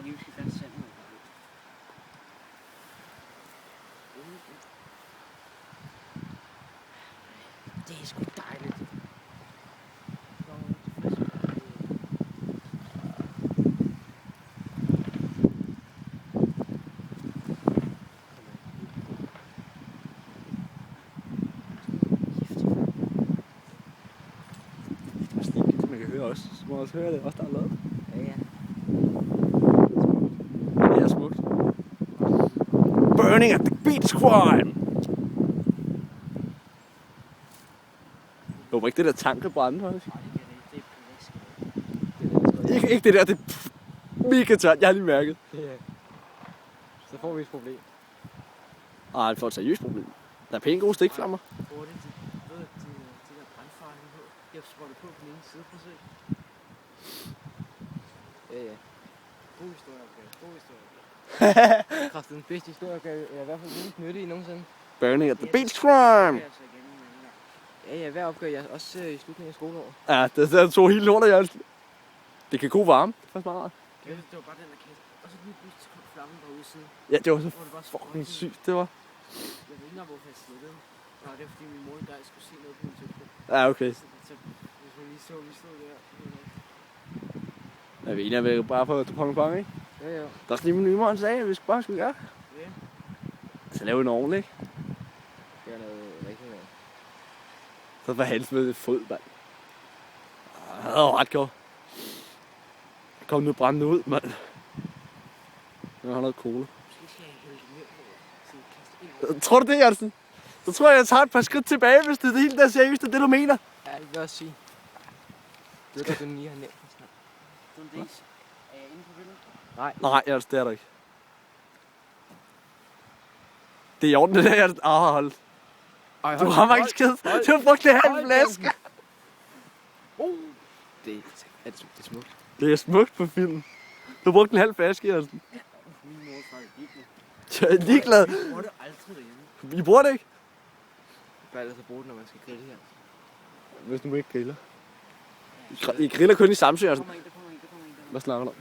lige, vi skal finde sandet. Det er sgu dejligt. Man kan høre også. Så må man også høre det. Også der er lavet. Ja, ja. Det er smukt. Burning at the beach crime! Jeg håber ikke det der tank kan brænde, faktisk. Nej, det er ikke. Ikke det der, det er mega tørt. Jeg har lige mærket. Ja. Så får vi et problem. Ej, det får et seriøst problem. Der er pænt gode stikflammer. Hvor er det, de der brandfarlige på? Jeg har spurgt på den ene side, prøv at se. Ja. God historieopgave. God historieopgave. Kraften den bedste historieopgave. Jeg er i hvert fald mest nyttig nogensinde. Burning at the beach crime! Ja, hver opgave jeg også i slutningen af skoleåret. Ja, det tog hele lortet, Jørgensen. Det kan god varme. Det er faktisk meget rart. Det var bare den der kasse. Og så lige pludselig kom flammen på udsiden. Ja, det var så Hvor det bare fucking sygt, det var. Jeg ved ikke engang, hvorfor jeg sluttede. Nå, det er fordi min mor engang skulle se noget på min telefon. Ja, okay. Så hvis man lige så, vi stod der. Ja, vi er enige, at vi bare på pong, ikke? Ja. Der er sådan lige min mor, han sagde, at vi bare skulle gøre. Ja. Så lave en ordentlig, ikke? Det er noget rigtig noget. Så var Hans med et fod, mand. Det var ret godt. Jeg kom nu brændende ud, mand. Jeg har noget cola. Måske skal jeg hælde det mere på. Så jeg kaster ind. Tror du det, Jørgensen? Så tror jeg tager et par skridt tilbage, hvis det er det helt der seriøst, det er det, du mener. Ja, det vil jeg også sige. Det er du lige har nævnt. Don't days. Er jeg inde på billedet? Nej, Jørgensen, det er du ikke. Det er i orden, det der, Jørgensen. Hold. Du har mig ikke skidt. Du har brugt det halv flaske. Det er smukt. Det er smukt på film. Du har brugt en halv flaske, Jørgensen. Min mor er faktisk ligeglad. Jeg er ligeglad. Jeg bruger det aldrig derhjemme. I bruger det ikke? Hvad er det så bruge det, når man skal grille her? Hvis du ikke griller. I griller kun i Samsø, Jørgensen. Der kommer en. Hvad snakker du om?